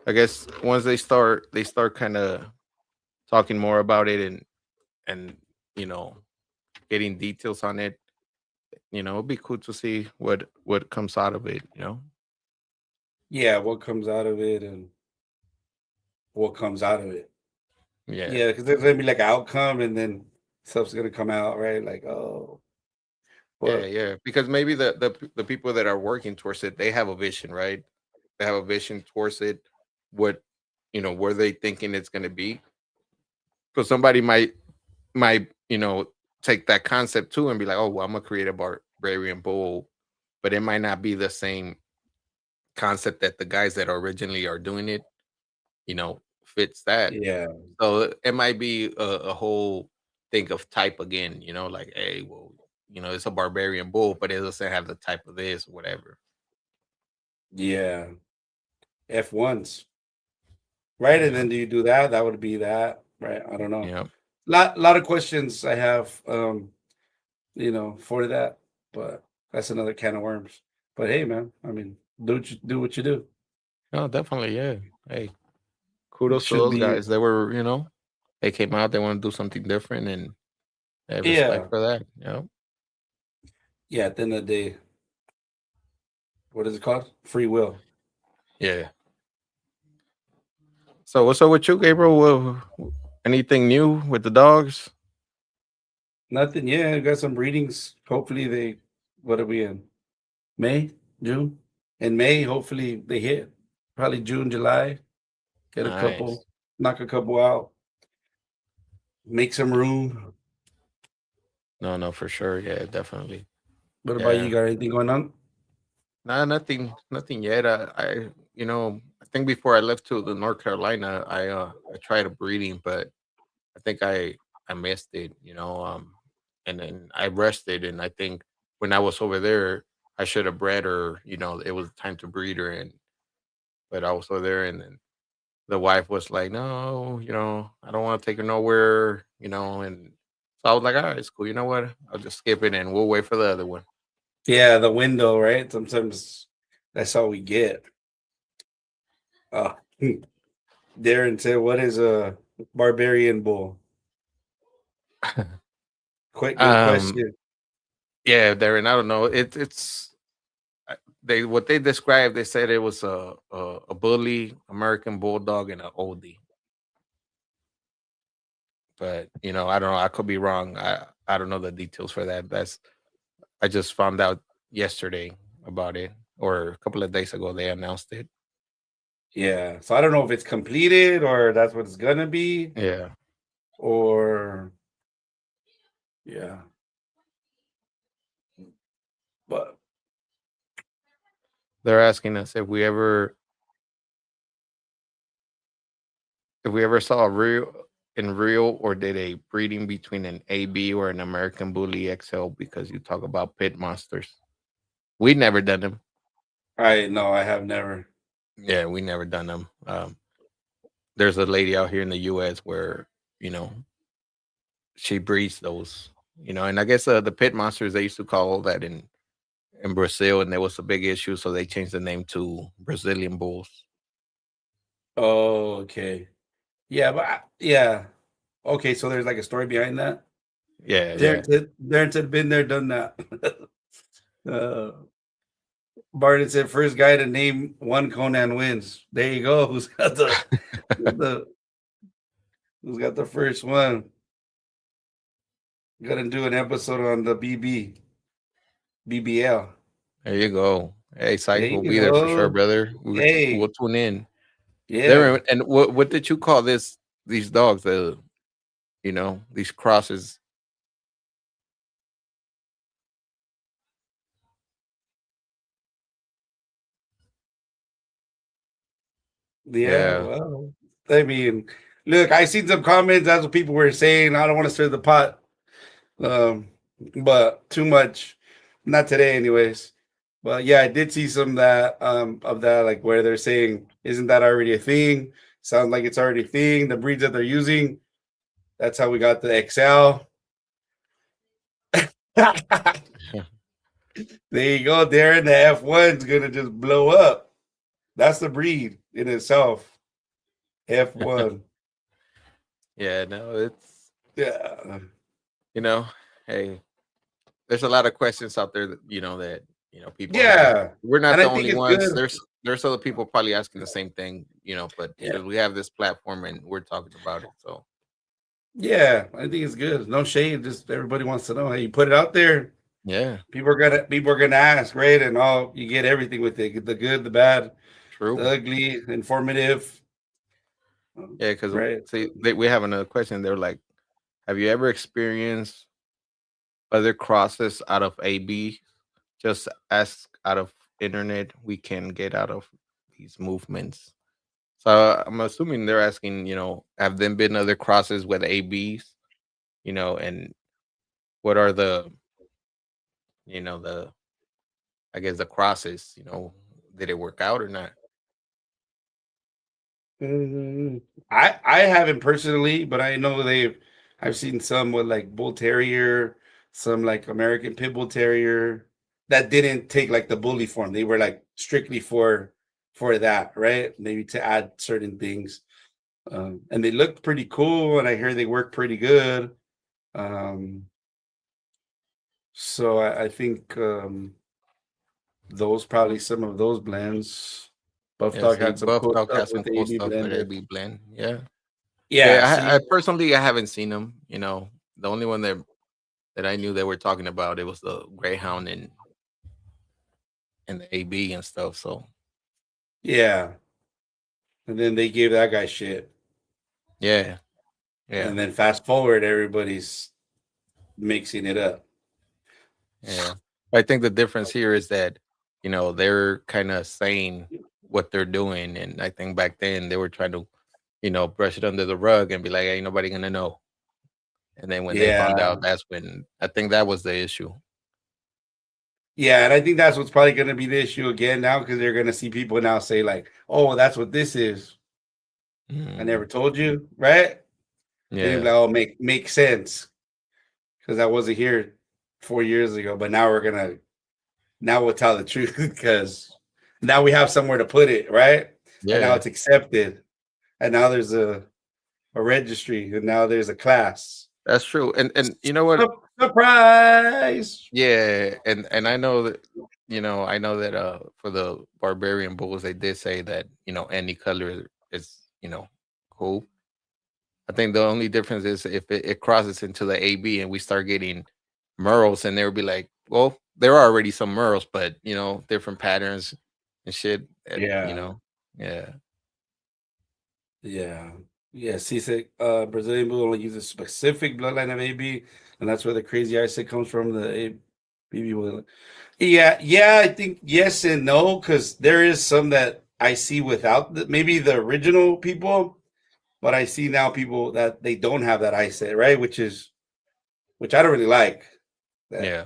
I guess once they start kind of talking more about it, and you know getting details on it. It'd be cool to see what comes out of it. Yeah. What comes out of it and what comes out of it. Yeah, Yeah. Because there's going to be like an outcome and then stuff's going to come out, right? Like, oh, yeah, but yeah. Because maybe the people that are working towards it, they have a vision, right? They have a vision towards it. What where they thinking it's going to be. Because somebody might take that concept too and be like, oh, well, I'm gonna create a barbarian bull, but it might not be the same concept that the guys that originally are doing it, fits that. yeah. So it might be a whole think of type again, like, hey, well, it's a barbarian bull, but it doesn't have the type of this or whatever. Yeah. F1s. Right. And Yeah. then do you do that? That would be that. Right. I don't know. Yeah. Lot of questions I have for that. But that's another can of worms. But hey, man, I mean, do what you do. No, definitely. Yeah. Hey, kudos to Should those be guys. They came out, they want to do something different, and hey, respect yeah. for that. Yeah, at the end of the day, what is it called? Free will. Yeah. So what's up with you, Gabriel? Anything new with the dogs? Nothing. Yeah, got some readings. Hopefully they what are we in? May, June? In May, hopefully they hit. Probably June, July. Get a Nice. couple, knock a couple out, make some room. No, no, for sure. Yeah, definitely. What about you? Yeah. Got anything going on? Nah, nothing yet. I think before I left to the North Carolina, I tried a breeding, but I think I missed it. And then I rested, and I think when I was over there, I should have bred her. It was time to breed her, but I was over there, and then the wife was like, "No, I don't want to take her nowhere." And so I was like, "All right, it's cool. You know what? I'll just skip it, and we'll wait for the other one." Yeah, the window, right? Sometimes that's all we get. Uh, Darren said, "What is a barbarian bull?" Quick, good um, question. yeah, Darren. I don't know. They what they described. They said it was a bully, American bulldog, and an oldie. but I don't know. I could be wrong. I don't know the details for that. I just found out yesterday about it, or a couple of days ago they announced it. Yeah. So I don't know if it's completed or that's what it's gonna be, Yeah, or yeah. But they're asking us if we ever saw a real or did a breeding between an AB or an American Bully XL, because you talk about pit monsters. We never done them. I no, I have never. Yeah, we never done them. There's a lady out here in the U.S. where you know she breeds those. And I guess the pit monsters they used to call that in Brazil, and there was a big issue, so they changed the name to Brazilian bulls. Oh, okay. Yeah, but yeah. Okay, so there's like a story behind that. Yeah, yeah. Darren said, been there, done that. uh, Barton said, first guy to name one Conan wins. There you go. The who's got the first one? Gonna do an episode on the BBL. There you go. Hey, There Sykes, we'll you be there for sure, go. brother. We'll Hey, tune in. yeah, There, and what did you call these dogs? These crosses. yeah. Yeah, Well, I mean, look, I seen some comments. That's what people were saying. I don't want to stir the pot, um, but too much. Not today, anyways. But yeah, I did see some that of that, like where they're saying, "Isn't that already a thing?" Sounds like it's already a thing. The breeds that they're using. That's how we got the XL. There you go, Darren. The F1's gonna just blow up. That's the breed in itself. F1. yeah. No, it's Yeah. you know, hey, there's a lot of questions out there that people have. Yeah. We're not And the I think only it's ones. good. There's other people probably asking the same thing. But Yeah. because we have this platform and we're talking about it, so Yeah. I think it's good. No shade. Just everybody wants to know. Hey, you put it out there. yeah, People are gonna ask, right? And all you get everything with it. The good, the bad, true. the ugly, informative. Yeah, because Right. see, we have another question. They're like, have you ever experienced other crosses out of AB? Just ask out of internet. We can get out of these movements. So I'm assuming they're asking, have there been other crosses with ABs? And what are the I guess the crosses? Did it work out or not? Mhm. I haven't personally, but I know I've seen some with like bull terrier, some like American pit bull terrier that didn't take like the bully form. They were like strictly for that, right? Maybe to add certain things. And they looked pretty cool, and I hear they work pretty good. Um, so I think those probably some of those blends. Buff Yeah, Dog see, had some Buff cool Talk stuff has some with the cool AB stuff with blender. AB blend. Yeah. Yeah, Yeah, I see, personally I haven't seen them. The only one that I knew they were talking about it was the Greyhound and the AB and stuff. So yeah. And then they gave that guy shit. yeah, yeah, And then fast forward, everybody's mixing it up. yeah. I think the difference here is that they're kind of saying what they're doing, and I think back then they were trying to brush it under the rug and be like, ain't nobody gonna know. And then when they found Yeah. out, that's when I think that was the issue. Yeah. And I think that's what's probably going to be the issue again now because they're going to see people now say, like, oh, that's what this is. I Mm, never told you. Right. Then you'll be yeah, like, oh, make sense because I wasn't here 4 years ago. But now we'll tell the truth because now we have somewhere to put it. Right. And now yeah, it's accepted. And now there's a registry and now there's a class. that's true. And you know what? Surprise! Yeah, and I know that for the barbarian bulls they did say that any color is cool. I think the only difference is if it crosses into the AB and we start getting Merles, and they'll be like, well, there are already some Merles, but different patterns and shit. Yeah, Yeah, yeah, yeah. CISIC, Brazilian Blue only uses specific bloodline of AB, and that's where the crazy ISIC comes from. The ABB bloodline. Yeah, yeah. I think yes and no, because there is some that I see without maybe the original people, but I see now people that they don't have that ISIC, right? Which I don't really like. That yeah.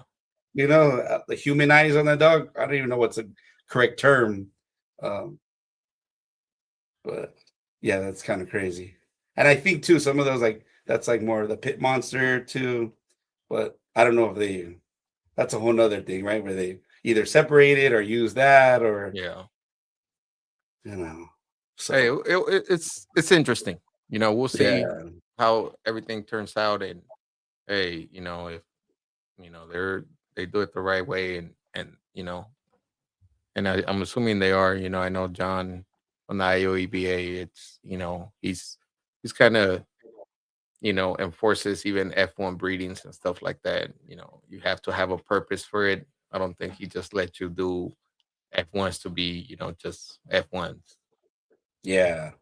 the human eyes on that dog. I don't even know what's a correct term, um, but yeah, that's kind of crazy. And I think too, some of those like that's like more of the pit monster too. But I don't know if they. That's a whole nother thing, right? Where they either separate it or use that, or Yeah. you know. Hey, So it's interesting. We'll see yeah, how everything turns out, and hey, if they do it the right way, and I'm assuming they are. I know John on the IOEBA. It's he's kind of enforces even F1 breedings and stuff like that. You have to have a purpose for it. I don't think he just let you do F1s to be just F1s. yeah,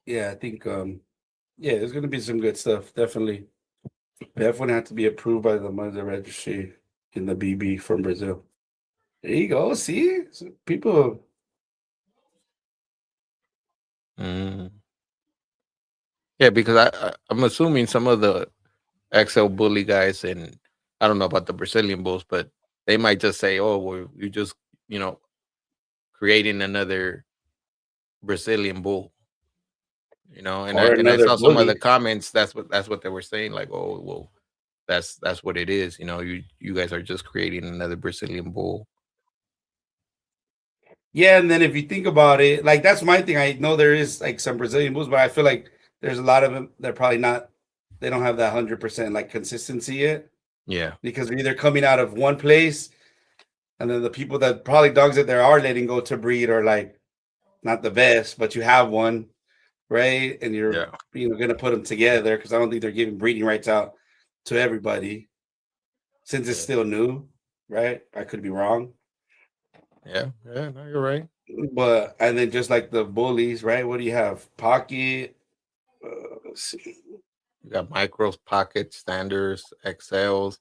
yeah. I think yeah, there's gonna be some good stuff. Definitely, definitely have to be approved by the mother registry in the BB from Brazil. There you go. See, so people. Mm. Yeah, because I'm assuming some of the XL bully guys, and I don't know about the Brazilian bulls, but they might just say, "Oh, well, you just you know creating another Brazilian bull." Or And I another saw some of the bully. comments. That's what they were saying. Like, "Oh, well, that's what it is." You guys are just creating another Brazilian bull. Yeah, and then if you think about it, like that's my thing. I know there is like some Brazilian bulls, but I feel like there's a lot of them. They're probably not. They don't have that 100% like consistency yet Yeah, because they're either coming out of one place, and then the people that probably dogs that they are letting go to breed are like not the best, but you have one, right? And you're yeah, gonna put them together because I don't think they're giving breeding rights out to everybody since it's yeah, still new, right? I could be wrong. yeah, yeah. No, you're right. But and then just like the bullies, right? What do you have? Pocket. Let's see. You got micros, pockets, standards, XLs,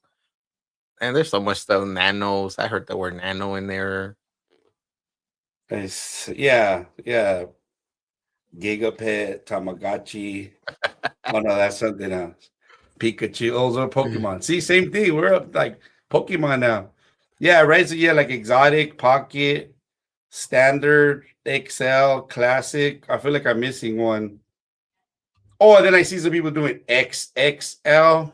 and there's so much stuff. Nanos. I heard the word nano in there. Yeah, yeah. Gigapet, Tamagotchi. Oh no, that's something else. Pikachu. Those are Pokemon. See, same thing. We're up like Pokemon now. Yeah, right. So yeah, like exotic, pocket, standard, XL, classic. I feel like I'm missing one. Oh, and then I see some people doing XXL,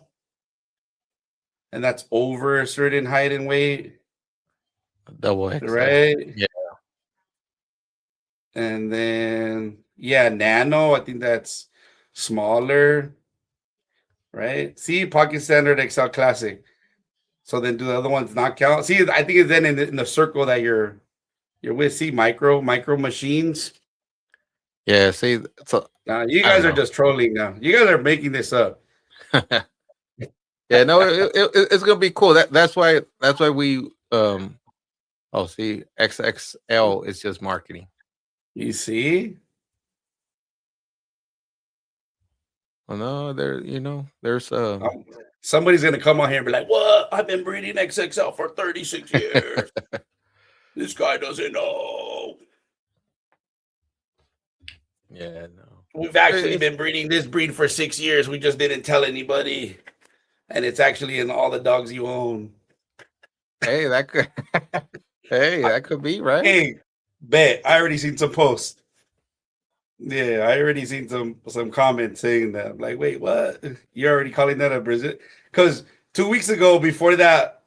and that's over a certain height and weight, Double XL. right? Yeah, And then yeah, nano. I think that's smaller, right? See, pocket standard, XL classic. So then do the other ones not count? See, I think it's then in the circle that you're with. See, micro machines. yeah. See, so You I don't guys are know. just trolling now. You guys are making this up. Yeah, no, it's gonna be cool. That's why we oh, see, XXL is just marketing. You see? Well, no, there's Um, Somebody's gonna come on here and be like, "What? I've been breeding XXL for 36 years. This guy doesn't know. yeah, no. We've actually It's been breeding this breed for 6 years. We just didn't tell anybody, and it's actually in all the dogs you own." hey, that could hey, that could be right. Hey, bet I already seen some posts. Yeah, I already seen some comments saying that. I'm like, wait, what? You're already calling that a Brazil? Because 2 weeks ago, before that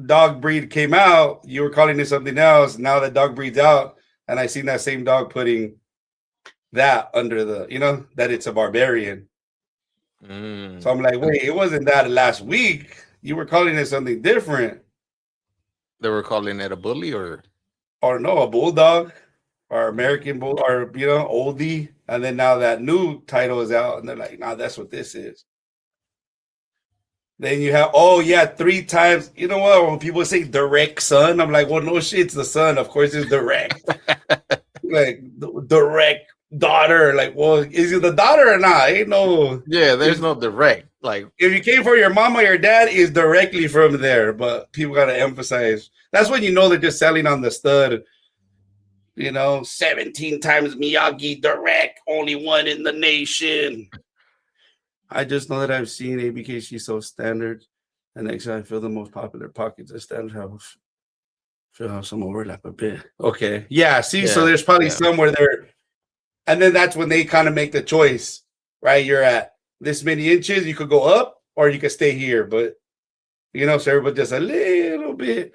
dog breed came out, you were calling it something else. Now that dog breed's out, and I seen that same dog putting that under that it's a barbarian. So Mm. I'm like, And wait, it wasn't that last week. You were calling it something different, they were calling it a bully, or or no, a bulldog. our American bull, or oldie, and then now that new title is out, and they're like, "Nah, that's what this is." Then you have, oh yeah, 3 times. You know what? When people say direct son, I'm like, well, no shit, it's the son. Of course, it's direct. Like direct daughter. Like, well, is it the daughter or not? Ain't no. Yeah, there's If, no direct. Like, if you came for your mama, your dad is directly from there. But people gotta emphasize. That's when you know they're just selling on the stud. 17 times Miyagi direct, only one in the nation. I just know that I've seen ABKC so standard, and actually I feel the most popular pockets of standard have some overlap a bit. Okay, yeah. See, so yeah, there's probably yeah, somewhere there, and then that's when they kind of make the choice, right? You're at this many inches, you could go up or you could stay here, but so everybody just a little bit.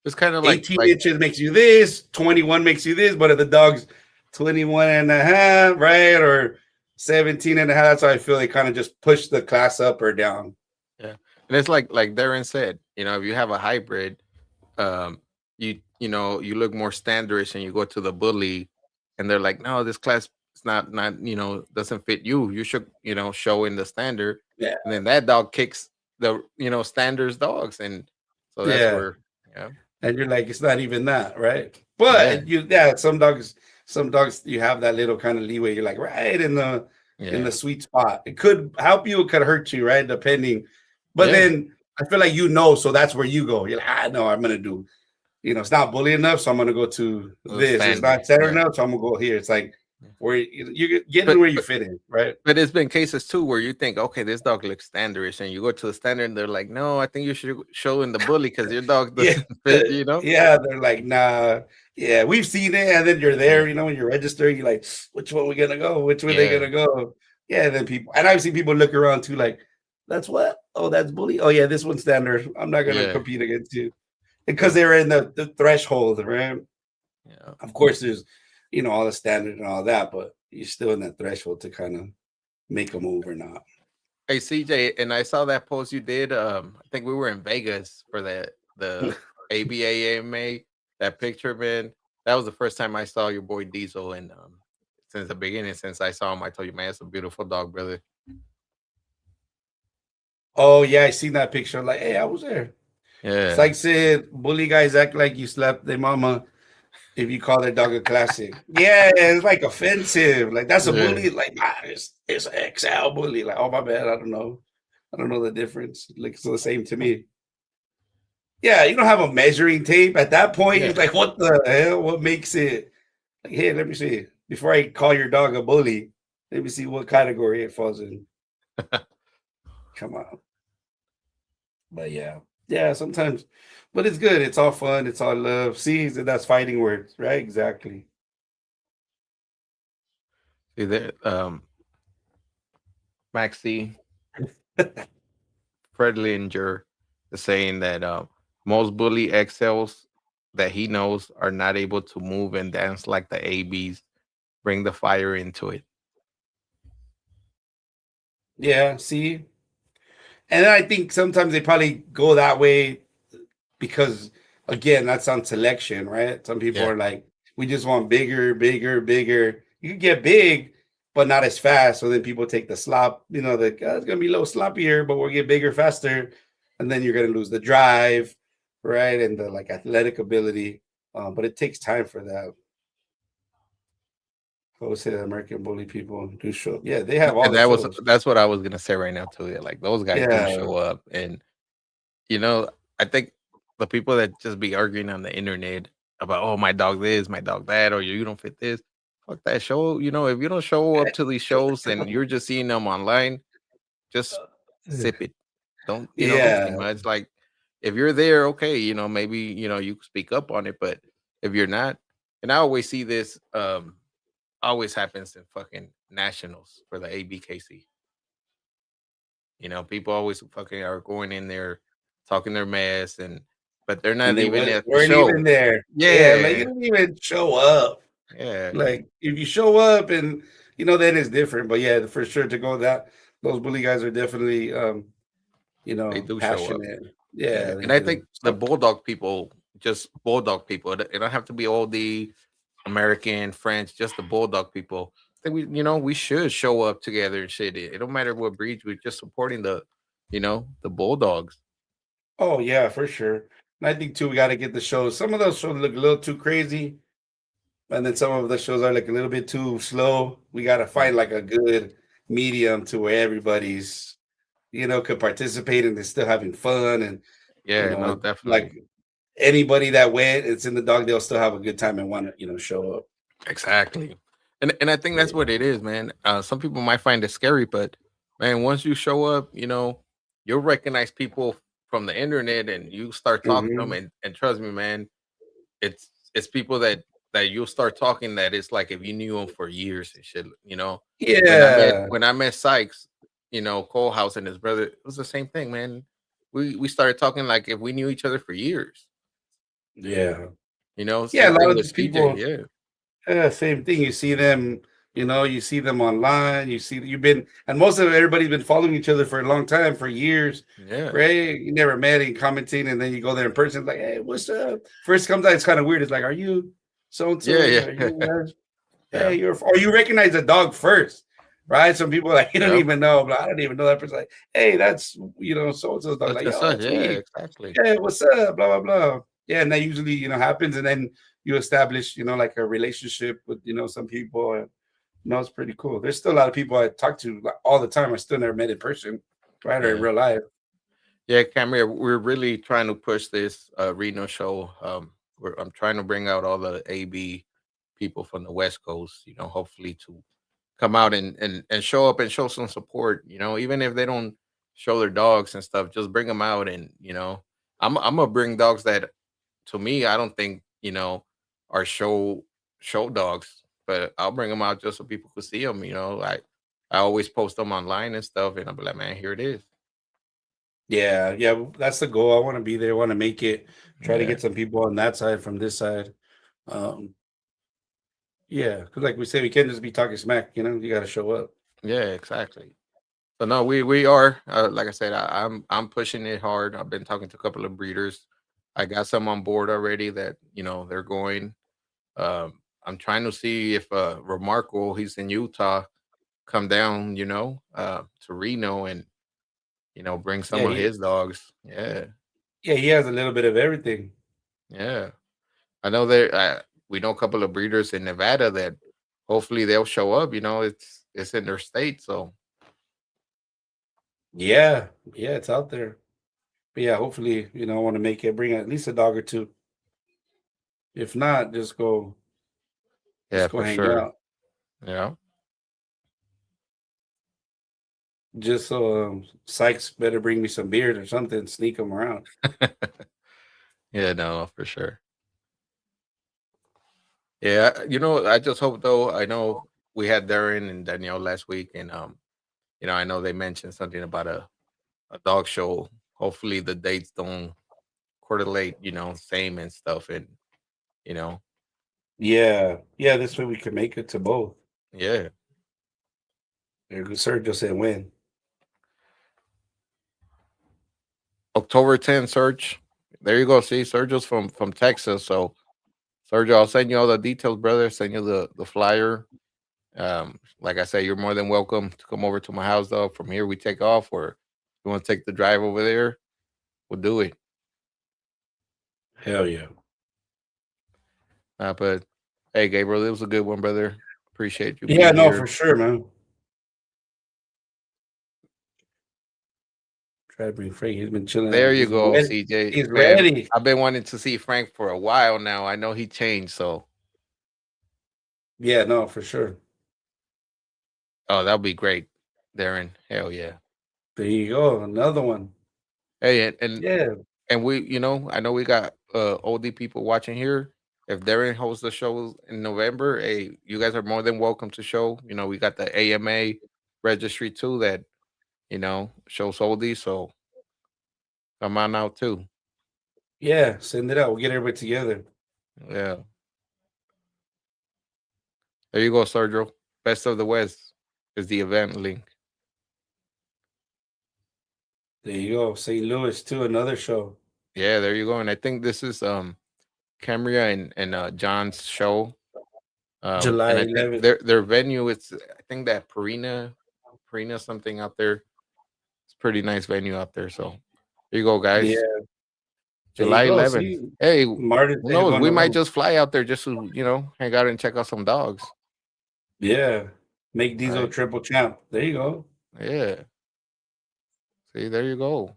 it's kind of 18 like inches makes you this, 21 makes you this, but if the dog's 21 and a half, right? Or 17 and a half, that's how I feel they kind of just push the class up or down. yeah, and it's like Darren said, if you have a hybrid, um, you look more standardish, and you go to the bully, and they're like, no, this class is not doesn't fit you. You should show in the standard, Yeah. and then that dog kicks the standards dogs, and so that's Yeah. where yeah. And you're like, it's not even that, right? Yeah, But some dogs you have that little kind of leeway. You're like right in the yeah, sweet spot. It could help you, it could hurt you, right? Depending. But yeah. then I feel like so that's where you go. You're like, no, I'm gonna do, it's not bully enough, so I'm gonna go to The this. It's standard. not center Yeah. enough, so I'm gonna go here. It's like Yeah. where you're getting But where you but fit in, right? but it's been cases too where you think, okay, this dog looks standardish, and you go to the standard, and they're like, no, I think you should show in the bully because your dog Yeah, doesn't fit. yeah. They're like, nah. Yeah, we've seen it, and then you're Yeah, there. When you're registering, you're like, which one we gonna go? Which way they yeah, gonna go? Yeah, and then and I've seen people look around too, like, that's what? Oh, that's bully. Oh yeah, this one's standard. I'm not gonna yeah, compete against you because they're in the threshold, right? yeah. Of course, there's all the standard and all that, but you're still in that threshold to kind of make a move or not. Hey CJ, and I saw that post you did. I think we were in Vegas for the ABAMA. That picture, man. That was the first time I saw your boy Diesel, and since the beginning, since I saw him, I told you, man, it's a beautiful dog, brother. Oh yeah, I seen that picture. I'm like, hey, I was there. It's Yeah, like said, bully guys act like you slapped their mama if you call their dog a classic. Yeah, it's like offensive. Like that's a yeah, bully. Like nah, it's an XL bully. Like oh my bad, I don't know. I don't know the difference. Like it's the same to me. Yeah, you don't have a measuring tape at that point. yeah. It's like what the hell? What makes it? Like hey, let me see. Before I call your dog a bully, let me see what category it falls in. Come on. But yeah, sometimes, but it's good. It's all fun. It's all love. See, that's fighting words, right? Exactly. See that, Maxie Fredlinger is saying that most bully XLs that he knows are not able to move and dance like the ABs. Bring the fire into it. Yeah, see, and I think sometimes they probably go that way because, again, that's on selection, right? Some people Yeah, are like, we just want bigger, bigger, bigger. You can get big, but not as fast. So then people take the slop. It's gonna be a little sloppier, but we'll get bigger faster, and then you're gonna lose the drive, right, and the like athletic ability. But it takes time for that. I would say that American bully people do show up. Yeah, they have all and the photos. that's what I was gonna say right now too. Yeah, like those guys do Yeah, show up, and you know, I think the people that just be arguing on the internet about, oh, my dog this, my dog that, or you don't fit this, fuck that show. If you don't show up to these shows and you're just seeing them online, just sip it. Don't say yeah, much. Like if you're there, okay, maybe you speak up on it, but if you're not, and I always see this, always happens in fucking nationals for the ABKC. People always fucking are going in there talking their mess, but they're and not they even at the weren't even show. there. Yeah, like you Yeah, didn't even show up. yeah, Like if you show up and then it's different. But yeah, for sure to go that those bully guys are definitely they do show up. passionate. Yeah, Yeah, they and I do. think the So bulldog people, just bulldog people, they don't have to be all the American, French, just the bulldog people. I think we should show up together and shit. It don't matter what breeds. We're just supporting the bulldogs. Oh yeah, for sure. And I think too, we got to get the shows. Some of those shows look a little too crazy, and then some of the shows are like a little bit too slow. We got to Yeah, find like a good medium to where everybody's, could participate and they're still having fun, and yeah, no, like definitely. anybody that went, it's in the dog, they'll still have a good time and want to, show up. Exactly. And I think that's what it is, man. Some people might find it scary, but man, once you show up, you'll recognize people from the internet and you start talking to them Hmm. and trust me, man, it's people that you'll start talking that it's like if you knew them for years and shit. When I met Yeah, when I met Sykes, Colehouse and his brother, it was the same thing, man. We started talking like if we knew each other for years. yeah, yeah. A Same lot thing of with these CJ, people. yeah. Yeah, same thing. You see them, you see them online. You've been, and most of everybody's been following each other for a long time, for years, Yeah. right? You never met and commenting, and then you go there in person, it's like, hey, what's up? First comes out, it's kind of weird. It's like, are you so and Yeah, so? Are yeah. you, Yeah. hey, or you recognize the dog first, right? Some people like you don't Yep. even know, but I don't even know that person. Like, hey, that's so and so's dog. Such Like, and yo, such. that's Yeah, me. exactly. Yeah, what's up? Blah blah blah. Yeah, and that usually happens, and then you establish like a relationship with some people, and it's pretty cool. There's still a lot of people I talk to like, all the time. I still never met in person, right, or in Yeah. real life. Yeah, Camille, we're really trying to push this Reno show. I'm trying to bring out all the AB people from the West Coast, hopefully to come out and show up and show some support, even if they don't show their dogs and stuff, just bring them out and I'm gonna bring dogs that to me I don't think, are show dogs, but I'll bring them out just so people could see them, like I always post them online and stuff and I'll be like, man, here it is. Yeah, yeah, that's the goal. I want to be there. I want to make it. Try to Yeah. get some people on that side from this side. Um, yeah, because like we say, we can't just be talking smack. You got to show up. Yeah, exactly. So no, we are like I said, I'm pushing it hard. I've been talking to a couple of breeders. I got some on board already that they're going. I'm trying to see if Remarkable, he's in Utah, come down, to Reno and bring some Yeah, of his dogs. Yeah, he has a little bit of everything. yeah. I know there. We know a couple of breeders in Nevada that hopefully they'll show up. It's in their state, so Yeah, yeah, it's out there. But yeah, hopefully, I want to make it. Bring at least a dog or two. If not, yeah, just go for hang sure. out. Yeah. Just so Sykes better bring me some beers or something. Sneak them around. Yeah, no, for sure. Yeah, I just hope though. I know we had Darren and Danielle last week, and I know they mentioned something about a dog show. Hopefully, the dates don't correlate, same and stuff, and you know, Yeah, yeah. This way we can make it to both. yeah. Sergio said when. October 10th, Serge. There you go. See, Sergio's from Texas, so Sergio, I'll send you all the details, brother. Send you the flyer. Like I said, you're more than welcome to come over to my house, though. From here, we take off, or you want to take the drive over there, we'll do it. Hell yeah. But hey, Gabriel, it was a good one, brother. Appreciate you Yeah, being no, for here. sure, man. Try to bring Frank. He's been chilling. There you He's go, ready. CJ. He's Man, ready. I've been wanting to see Frank for a while now. I know he changed, so Yeah, no, for sure. oh, that'll be great, Darren. Hell yeah. There you go. Another one. Hey, and Yeah. we, I know we got OD people watching here. If Darren hosts the show in November, hey, you guys are more than welcome to show. We got the AMA registry too that shows oldies, so come on out too. Yeah. Send it out. We'll get everybody together. Yeah. There you go, Sergio. Best of the West is the event link. There you go. St. Louis too. Another show. Yeah, there you go. And I think this is Camria and John's show. July And I think 11th. their venue, it's I think that Perina something out there. It's pretty nice venue out there. So here you go, Yeah, guys. there you July go. 11th. See, Hey, who Martin said he's knows? going We might November. just fly out there just to hang out and check out some dogs. Yeah, make Diesel Right? triple champ. There you go. Yeah. See, there you go.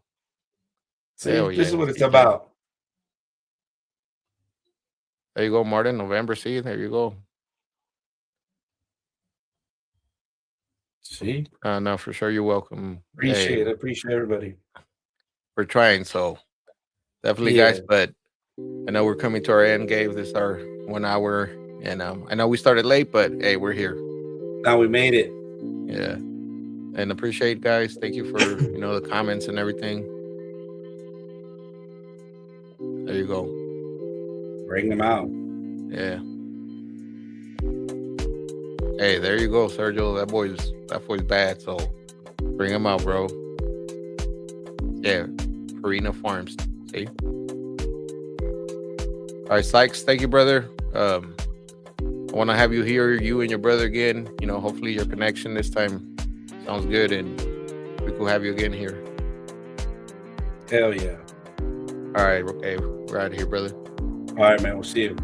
See, Hell this is yeah. what it's See, Jen. about. There you go, Martin. November. See, there you go. See, No, for sure. You're welcome. Hey, appreciate everybody. we're trying. So definitely, Yeah, guys. But I know we're coming to our end, Gabe. This is our 1 hour. And I know we started late, but hey, we're here. now we made it. Yeah. And appreciate, guys. Thank you for, the comments and everything. There you go. Bring them out. Yeah. Hey, there you go, Sergio. That boy's bad. So bring him out, bro. Yeah. Perina Farms. See? All right, Sykes. Thank you, brother. I want to have you here, you and your brother again. Hopefully your connection this time sounds good and we could have you again here. Hell yeah. All right, okay. We're out of here, brother. All right, man. We'll see you.